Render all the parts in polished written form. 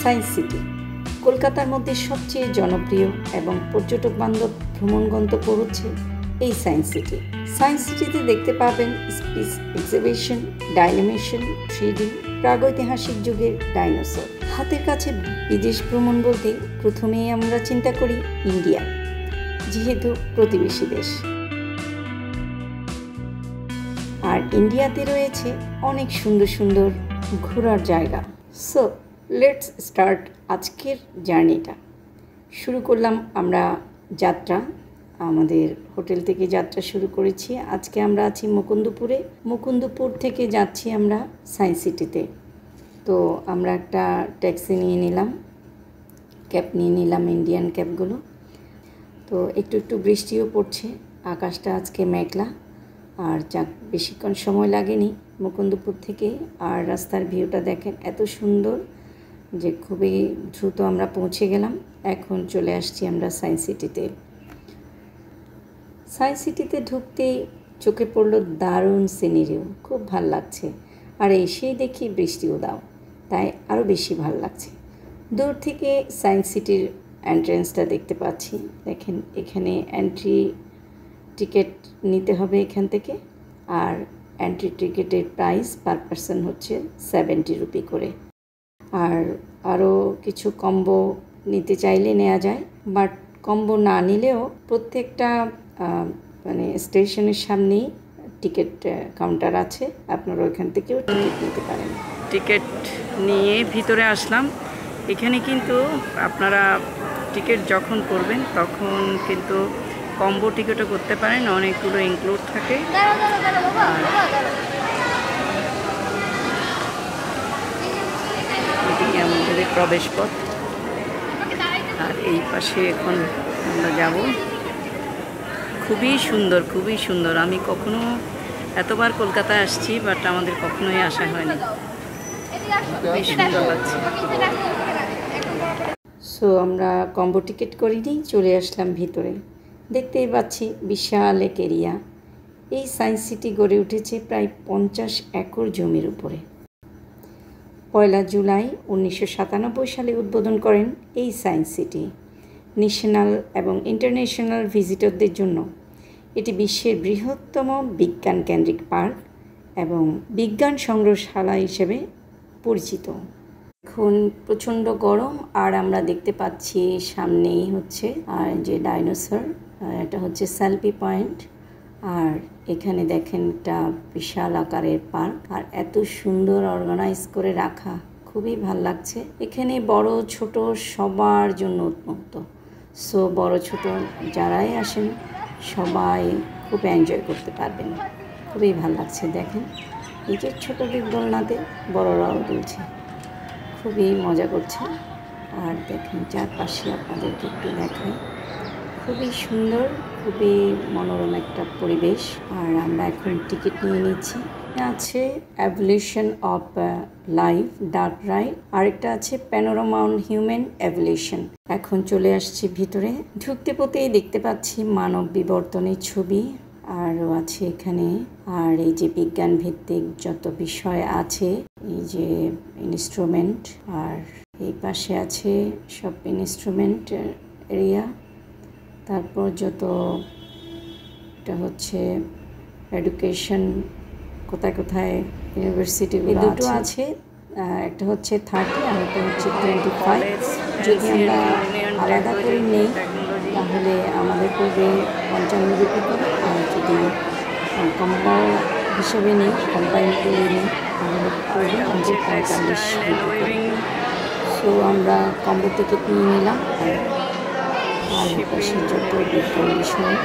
Science city কলকাতার মধ্যে সবচেয়ে জনপ্রিয় এবং পর্যটক বান্ধব ভ্রমণ গন্তব্য হচ্ছে এই সায়েন্স সিটি। সায়েন্স সিটিতে দেখতে পাবেন স্পেস এক্সিবিশন, ডাইনামেশন, 3D, প্রাগৈতিহাসিক যুগের ডাইনোসর। হাতের কাছে বিদেশ ভ্রমণ বলতে প্রথমেই আমরা চিন্তা করি ইন্ডিয়া, যেহেতু প্রতিবেশী দেশ। আর ইন্ডিয়াতে রয়েছে অনেক সুন্দর সুন্দর ঘোরার জায়গা। সো লেটস স্টার্ট আজকের জার্নিটা। শুরু করলাম আমরা যাত্রা, আমাদের হোটেল থেকে যাত্রা শুরু করেছি। আজকে আমরা আছি মুকুন্দপুরে। মুকুন্দপুর থেকে যাচ্ছি আমরা সায়েন্স সিটিতে। তো আমরা একটা ট্যাক্সি নিয়ে নিলাম, ক্যাব নিয়ে নিলাম, ইন্ডিয়ান ক্যাবগুলো। তো একটু একটু বৃষ্টিও পড়ছে, আকাশটা আজকে মেঘলা। আর যাক, বেশিক্ষণ সময় লাগেনি মুকুন্দপুর থেকে। আর রাস্তার ভিউটা দেখেন, এত সুন্দর যে খুবই দ্রুত আমরা পৌঁছে গেলাম। এখন চলে আসছি আমরা সায়েন্স সিটিতে। সায়েন্স সিটিতে ঢুকতেই চোখে পড়লো দারুণ সিনারিও, খুব ভাল লাগছে। আর এসেই দেখি বৃষ্টিও দাও, তাই আরও বেশি ভাল লাগছে। দূর থেকে সায়েন্স সিটির এন্ট্রেন্সটা দেখতে পাচ্ছি। দেখেন, এখানে এন্ট্রি টিকিট নিতে হবে এখান থেকে। আর এন্ট্রি টিকিটের প্রাইস পার পারসন হচ্ছে 70 রুপি করে। আর আরও কিছু কম্বো নিতে চাইলে নেওয়া যায়, বাট কম্বো না নিলেও প্রত্যেকটা মানে স্টেশনের সামনেই টিকিট কাউন্টার আছে, আপনারা ওইখান থেকেও টিকিট নিতে পারেন। টিকিট নিয়ে ভিতরে আসলাম। এখানে কিন্তু আপনারা টিকিট যখন করবেন তখন কিন্তু কম্বো টিকিটও করতে পারেন, অনেকগুলো ইনক্লুড থাকে। এদিকে আমাদের প্রবেশ পথ, আর এই পাশে এখন আমরা যাব। খুবই সুন্দর, খুবই সুন্দর। আমি কখনো এতবার কলকাতায় আসছি, বাট আমাদের কখনোই আসা হয়নি। খুবই সুন্দর লাগছে। সো আমরা কম্বো টিকিট করিনি, চলে আসলাম ভিতরে। দেখতেই পাচ্ছি বিশাল এক এরিয়া। এই সায়েন্স সিটি গড়ে উঠেছে প্রায় 50 একর জমির উপরে। 1 জুলাই 1997 সালে উদ্বোধন করেন এই সায়েন্স সিটি ন্যাশনাল এবং ইন্টারন্যাশনাল ভিজিটরদের জন্য। এটি বিশ্বের বৃহত্তম বিজ্ঞান কেন্দ্রিক পার্ক এবং বিজ্ঞান সংগ্রহশালা হিসেবে পরিচিত। এখন প্রচণ্ড গরম, আর আমরা দেখতে পাচ্ছি সামনেই হচ্ছে আর যে ডাইনোসর, এটা হচ্ছে সেলফি পয়েন্ট। আর এখানে দেখেন একটা বিশাল আকারের পার্ক, আর এত সুন্দর অর্গানাইজ করে রাখা, খুবই ভাল লাগছে। এখানে বড় ছোট সবার জন্য উন্মুক্ত। সো বড় ছোট যারাই আসেন সবাই খুব এনজয় করতে পারবেন, খুবই ভাল লাগছে। দেখেন, এই যে ছোটো দোলনাতে বড়রাও দুলছে, খুবই মজা করছে। আর দেখেন চারপাশে আপনাদেরকে একটু দেখাই, খুবই সুন্দর, খুবই মনোরম একটা পরিবেশ। আর আমরা এখন টিকিট নিয়ে নিচ্ছি। আছে evolution of life dark ride, আরেকটা আছে প্যানোরামা অন হিউম্যান এভলিউশন। এখন চলে আসছি ভিতরে। ঢুকতে পথেই দেখতে পাচ্ছি মানব বিবর্তনের ছবি আরও আছে এখানে। আর এই যে বিজ্ঞান ভিত্তিক যত বিষয় আছে, এই যে ইনস্ট্রুমেন্ট, আর এই পাশে আছে সব ইনস্ট্রুমেন্ট এরিয়া। তারপর যত এটা হচ্ছে এডুকেশন, কোথায় কোথায় ইউনিভার্সিটি দুটো আছে। একটা হচ্ছে 30 আর একটা হচ্ছে 25। যদি আমরা আলাদা করে নেই তাহলে আমাদের পড়বে 55 রুপি করে। আর যদি কম্বো হিসেবে নিই, কম্বাইন করে নিই, তাহলে পড়বে 45 রুপি। সো আমরা কম্বো টিকিট নিয়ে নিলাম। আর পাশে যত বিজ্ঞান বিষয়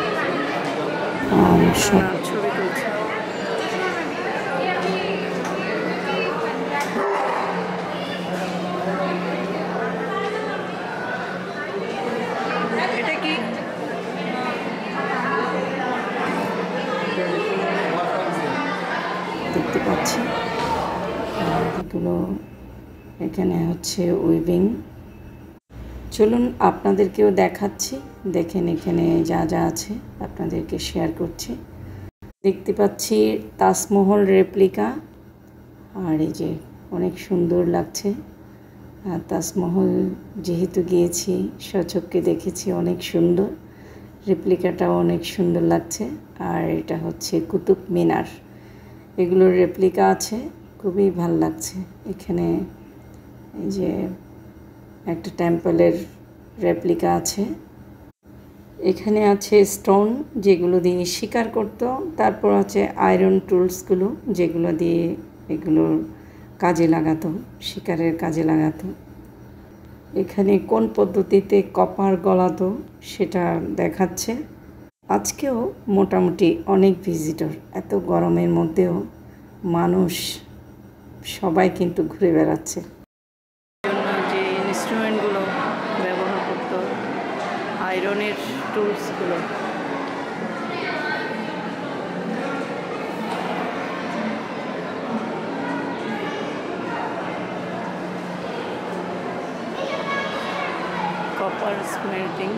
আর সব ছবি তুলছে। এটা কি দেখতে পাচ্ছি, এগুলো এখানে হচ্ছে উইভিং। চলুন আপনাদেরকেও দেখাচ্ছি, দেখেন এখানে যা যা আছে আপনাদেরকে শেয়ার করছি। দেখতে পাচ্ছি তাজমহল রেপ্লিকা, আর এই যে অনেক সুন্দর লাগছে। তাজমহল যেহেতু গিয়েছি, স্বচক্ষে দেখেছি, অনেক সুন্দর, রেপ্লিকাটাও অনেক সুন্দর লাগছে। আর এটা হচ্ছে কুতুব মিনার, এগুলোর রেপ্লিকা আছে, খুবই ভাল লাগছে। এখানে এই যে একটা টেম্পলের রেপ্লিকা আছে, এখানে আছে স্টোন যেগুলো দিয়ে শিকার করত, তারপর আছে আয়রন টুলসগুলো যেগুলো দিয়ে এগুলোর কাজে লাগাতো, শিকারের কাজে লাগাতো। এখানে কোন পদ্ধতিতে কপার গলাতো সেটা দেখাচ্ছে। আজকেও মোটামুটি অনেক ভিজিটর, এত গরমের মধ্যেও মানুষ সবাই কিন্তু ঘুরে বেড়াচ্ছে। যে ইনস্ট্রুমেন্টগুলো ব্যবহার করত, আয়রনের টুলসগুলো, কপার স্মেল্টিং।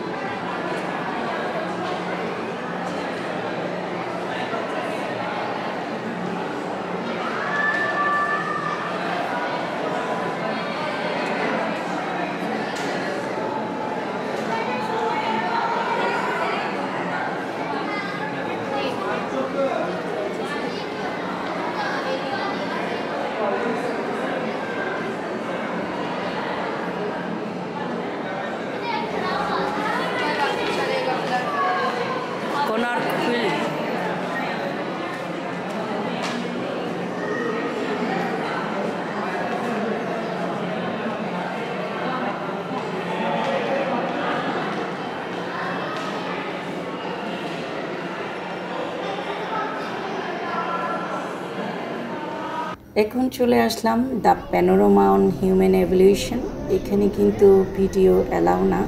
এখন চলে আসলাম the panorama on human evolution. এখানে কিন্তু ভিডিও অ্যালাউ না,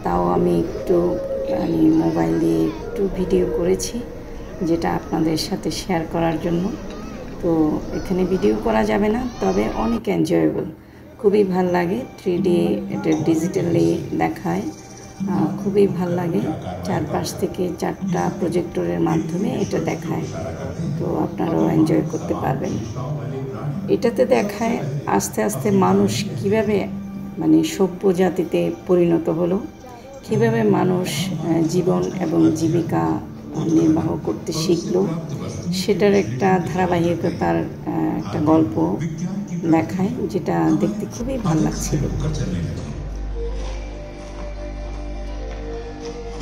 তাও আমি একটু মোবাইল দিয়ে একটু ভিডিও করেছি, যেটা আপনাদের সাথে শেয়ার করার জন্য। তো এখানে ভিডিও করা যাবে না, তবে অনেক এনজয়েবল, খুবই ভাল লাগে। 3D এটা ডিজিটালি দেখায়, খুবই ভাল লাগে। চারপাশ থেকে 4টা প্রজেক্টরের মাধ্যমে এটা দেখায়, তো আপনারাও এনজয় করতে পারবেন। এটাতে দেখায় আস্তে আস্তে মানুষ কিভাবে সভ্য জাতিতে পরিণত হলো, কিভাবে মানুষ জীবন এবং জীবিকা নির্বাহ করতে শিখলো, সেটার একটা ধারাবাহিকতার একটা গল্প দেখায়, যেটা দেখতে খুবই ভালো লাগছিল।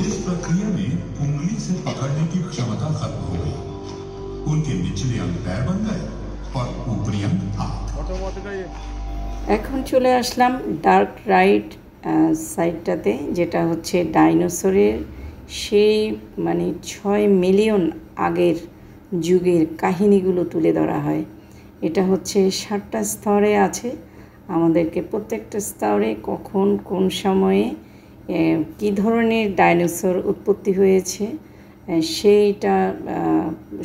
इस प्रक्रिया में उंगली से पकड़ने की क्षमता खत्म हो गई। उनके निचले अंग पैर बन गए और ऊपरी अंग हाथ। এখন চলে আসলাম ডার্ক রাইড সাইডটাতে, যেটা হচ্ছে ডাইনোসরের সেই 6 মিলিয়ন আগের যুগের কাহিনীগুলো তুলে ধরা হয়। এটা হচ্ছে 7টা স্তরে আছে, আমাদেরকে প্রত্যেকটা স্তরে কখন কোন সময়ে কী ধরনের ডাইনোসর উৎপত্তি হয়েছে সেইটা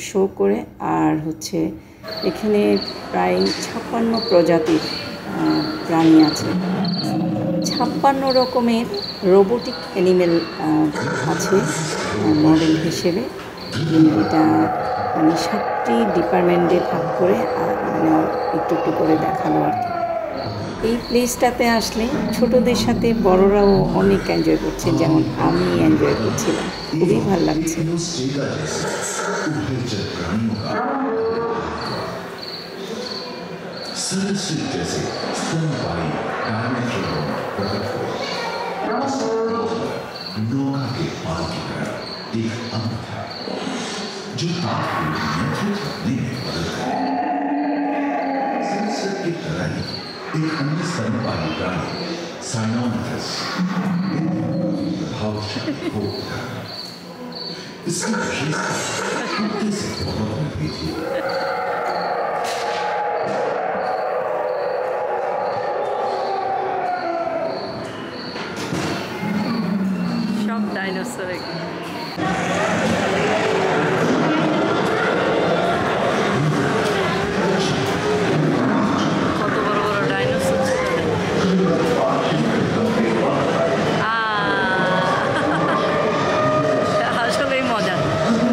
শো করে। আর হচ্ছে এখানে প্রায় 56 প্রজাতির প্রাণী আছে, 56 রকমের রোবোটিক অ্যানিমেল আছে মডেল হিসেবে। এটা 7টি ডিপার্টমেন্টে ভাগ করে একটু একটু করে দেখানো আর কি। এই প্লেসটাতে আসলে ছোটদের সাথে বড়রাও অনেক এনজয় করছে, যেমন আমি এনজয় করছিলাম, খুবই ভালো লাগছে। एक अन्य स्तनपायी प्राणी साइनोमेटस प्रभावशाली हो गया। इसकी विशेषता कुत्ते से बहुत मिलती थी। সব ডাইনোসর আসলেই মজা,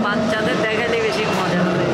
বাচ্চাদের দেখালে বেশি মজা হবে।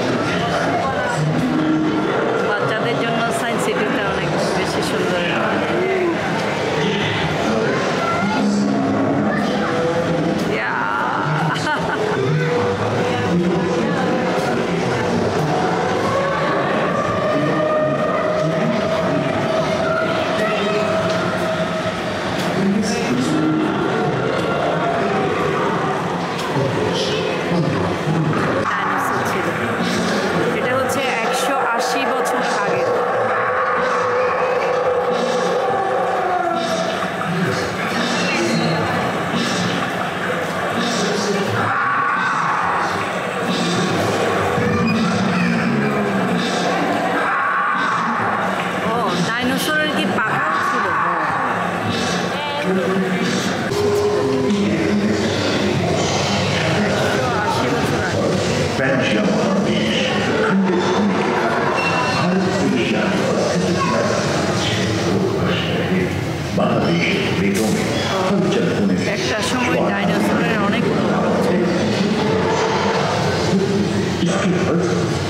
একটা সময় ডাইনোসরের অনেক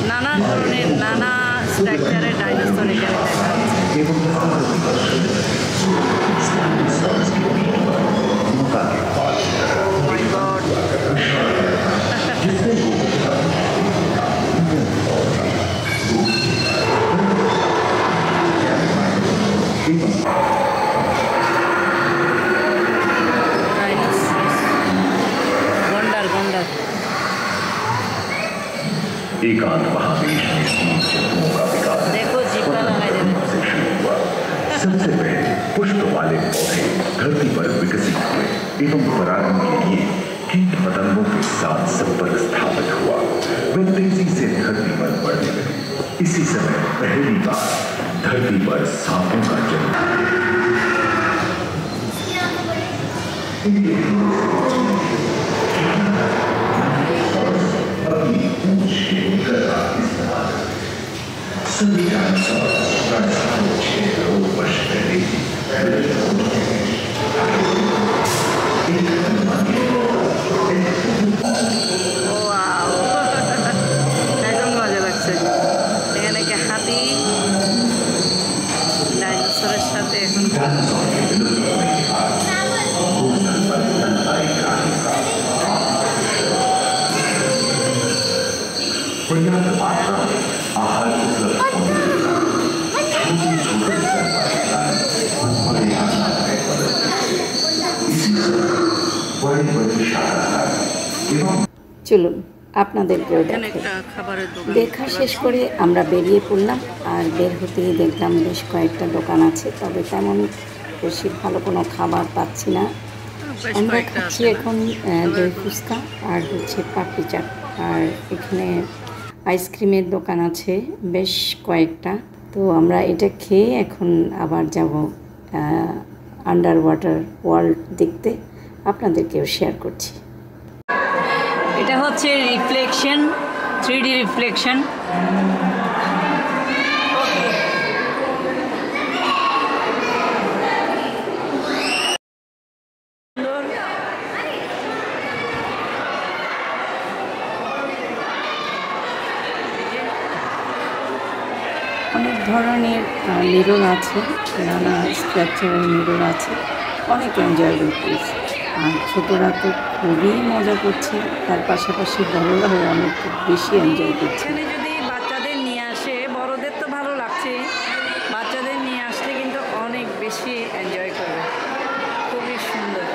নানা ধরনের নানা স্ট্রাকচারের ডাইনোসর এখানে एकांत महादेश में जंतुओं का विकास देखो जीपा लगाए से शुरू हुआ। सबसे पहले पुष्प वाले पौधे धरती पर विकसित हुए एवं परागण के लिए कीट पतंगों के साथ संपर्क स्थापित हुआ। वे तेजी से धरती पर बढ़ने लगे। इसी समय पहली बार धरती पर सांपों का जन्म सभी डायनासोर वर्ष पहले একদম মজা লাগছে এখানে কি হাতি ডাইনোসরের সাথে এখন पर्याप्त मात्रा में आहार उपलब्ध होने के कारण छोटे इसी तरह बड़े बड़े शाकाहार एवं চলুন আপনাদেরকেও দেখা শেষ করে আমরা বেরিয়ে পড়লাম। আর বের হতেই দেখলাম বেশ কয়েকটা দোকান আছে, তবে তেমন বেশি ভালো কোনো খাবার পাচ্ছি না। আমরা খাচ্ছি এখন দই ফুচকা আর হচ্ছে পাপড়ি চাট, আর এখানে আইসক্রিমের দোকান আছে বেশ কয়েকটা। তো আমরা এটা খেয়ে এখন আবার যাব আন্ডার ওয়াটার ওয়ার্ল্ড দেখতে, আপনাদেরকেও শেয়ার করছি। এটা হচ্ছে রিফ্লেকশন, 3D রিফ্লেকশন। অনেক ধরনের মিরর আছে, নানা স্ট্রাকচারের মিরর আছে, অনেক এনজয়েবল প্লেস। আর ছোটরা তো খুবই মজা করছে, তার পাশাপাশি বড়রাও অনেক বেশি এনজয় করছে। এখানে যদি বাচ্চাদের নিয়ে আসে, বড়দের তো ভালো লাগছে, বাচ্চাদের নিয়ে আসলে কিন্তু অনেক বেশি এনজয় করবে, খুবই সুন্দর।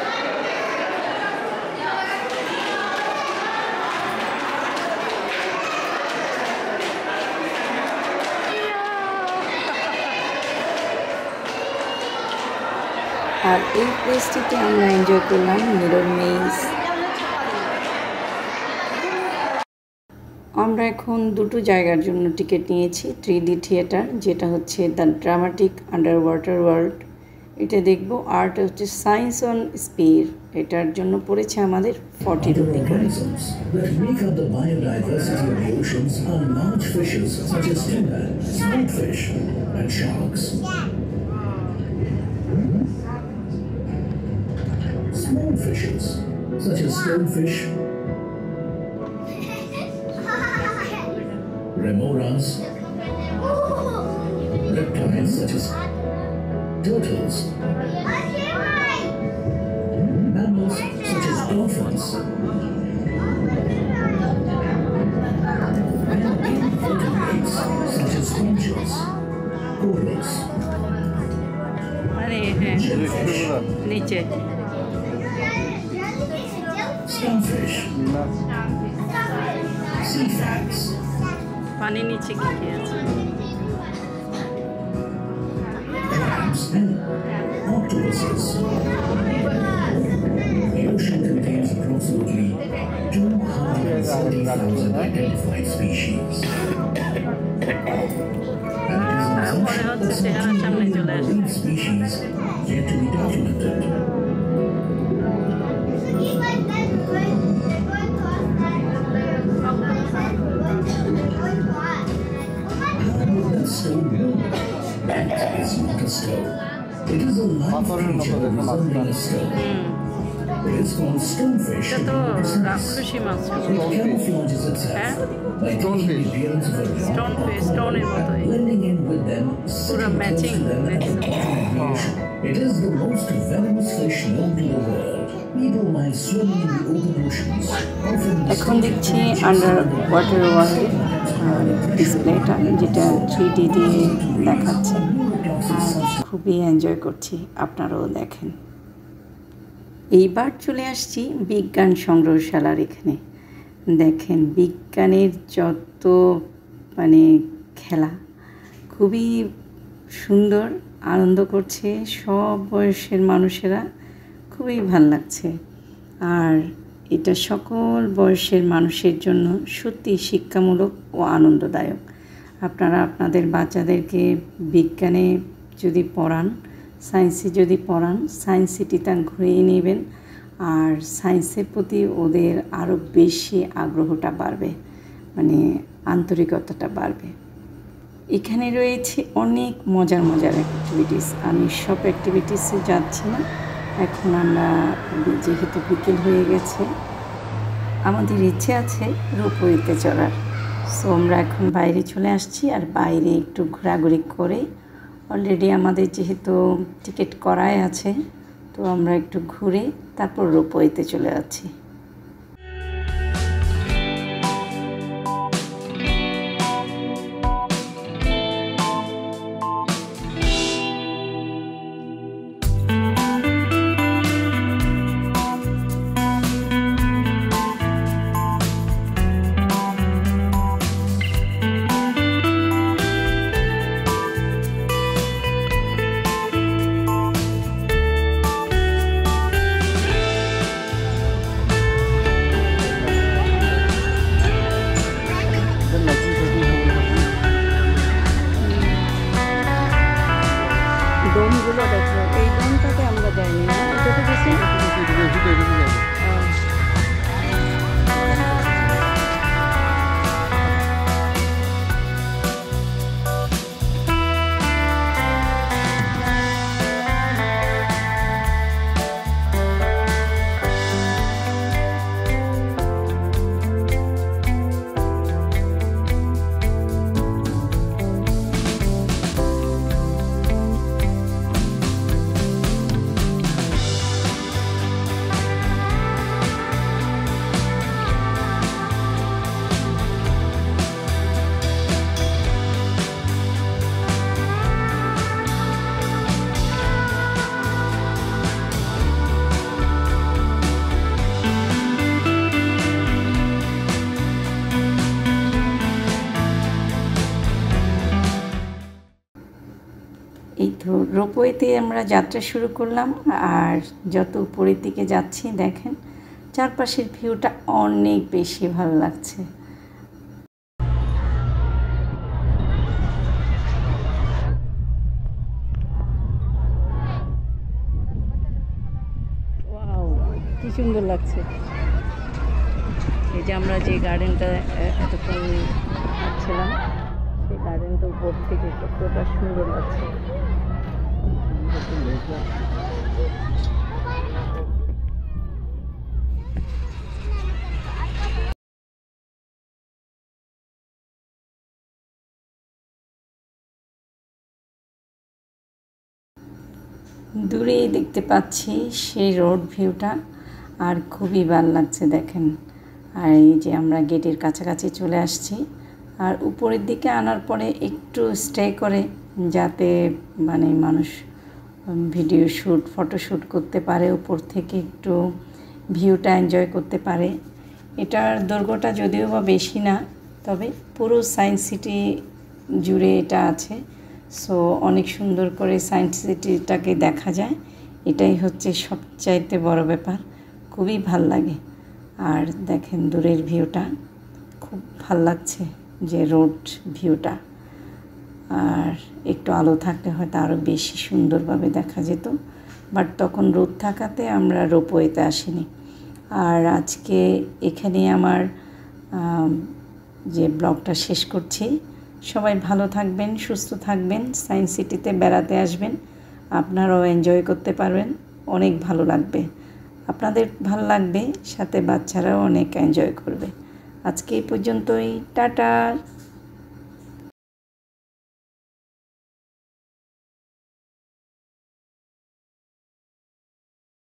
আর এই প্লেসটিতে আমরা এনজয় করলাম মিরর মেজ। আমরা এখন দুটো জায়গার জন্য টিকিট নিয়েছি। 3D থিয়েটার, যেটা হচ্ছে the dramatic under water world, এটা দেখব। আর্ট হচ্ছে সায়েন্স অন স্পিড, এটার জন্য পড়েছে আমাদের 40 রুপি করে। Small fishes, such as stonefish, remoras, reptiles such as turtles, mammals such as dolphins, and invertebrates such as sponges, corals, নিচে starfish, sea fans, পানির নিচে কি আছে, crabs and octopuses. The ocean contains approximately 230,000 identified species. মনে হচ্ছে চেহারা সামনে চলে চলে আসছে। It is a live creature resembling a stone. It is called stonefish. এটা তো রাক্ষসী মাছ। It camouflages itself by taking the appearance of a rock or স্টোনের মতোই blending in with them, পুরো matching. It is the most venomous fish known to the world. People might swim in the open oceans. এখন দেখছি under water ওয়ার্ল্ডের ডিসপ্লেটা, যেটা 3D দিয়ে দেখাচ্ছে, আর খুবই এনজয় করছি, আপনারাও দেখেন। এইবার চলে আসছি বিজ্ঞান সংগ্রহশালার এখানে। দেখেন বিজ্ঞানের যত খেলা, খুবই সুন্দর, আনন্দ করছে সব বয়সের মানুষেরা, খুবই ভাল লাগছে। আর এটা সকল বয়সের মানুষের জন্য সত্যি শিক্ষামূলক ও আনন্দদায়ক। আপনারা আপনাদের বাচ্চাদেরকে বিজ্ঞানে যদি পড়ান, সায়েন্সে যদি পড়ান, সায়েন্স সিটিতে ঘুরিয়ে নেবেন, আর সায়েন্সের প্রতি ওদের আরও বেশি আগ্রহটা বাড়বে, আন্তরিকতাটা বাড়বে। এখানে রয়েছে অনেক মজার মজার অ্যাক্টিভিটিস। আমি সব অ্যাক্টিভিটিসে যাচ্ছি না, এখন আমরা যেহেতু বিকেল হয়ে গেছে, আমাদের ইচ্ছে আছে রোপওয়েতে চড়ার। সো আমরা এখন বাইরে চলে আসছি, আর বাইরে একটু ঘোরাঘুরি করে, অলরেডি আমাদের যেহেতু টিকিট করাই আছে, তো আমরা একটু ঘুরে তারপর রোপওয়েতে চলে যাচ্ছি। ডোমগুলো দেখো, এই ডোমটাতে আমরা যাইনি না, এটাতে গেছি। এই তো রোপওয়েতে আমরা যাত্রা শুরু করলাম, আর যত উপরের দিকে যাচ্ছি দেখেন চারপাশের ভিউটা অনেক বেশি ভালো লাগছে। ওয়াও, কি সুন্দর লাগছে। এই যে আমরা যে গার্ডেনটা এতক্ষণ হাঁটছিলাম, সেই গার্ডেনটা উপর থেকে কতটা সুন্দর লাগছে। দূরে দেখতে পাচ্ছি সেই রোড ভিউটা, আর খুবই ভালো লাগছে দেখেন। আর এই যে আমরা গেটের কাছাকাছি চলে আসছি, আর উপরের দিকে আনার পরে একটু স্টে করে, যাতে মানুষ ভিডিও শ্যুট, ফটোশ্যুট করতে পারে, উপর থেকে একটু ভিউটা এনজয় করতে পারে। এটার দৈর্ঘ্যটা যদিও বা বেশি না, তবে পুরো সায়েন্স সিটি জুড়ে এটা আছে। সো অনেক সুন্দর করে সায়েন্স সিটিটাকে দেখা যায়, এটাই হচ্ছে সবচাইতে বড় ব্যাপার। খুবই ভাল লাগে। আর দেখেন দূরের ভিউটা খুব ভাল লাগছে, যে রোড ভিউটা। আর একটু আলো থাকলে হয়তো আরও বেশি সুন্দরভাবে দেখা যেত, বাট তখন রোদ থাকাতে আমরা রোপওয়েতে আসিনি। আর আজকে এখানে আমার যে ব্লগটা শেষ করছি। সবাই ভালো থাকবেন, সুস্থ থাকবেন, সায়েন্স সিটিতে বেড়াতে আসবেন, আপনারাও এনজয় করতে পারবেন, অনেক ভালো লাগবে, আপনাদের ভালো লাগবে, সাথে বাচ্চারাও অনেক এনজয় করবে। আজকে এই পর্যন্তই, টাটা।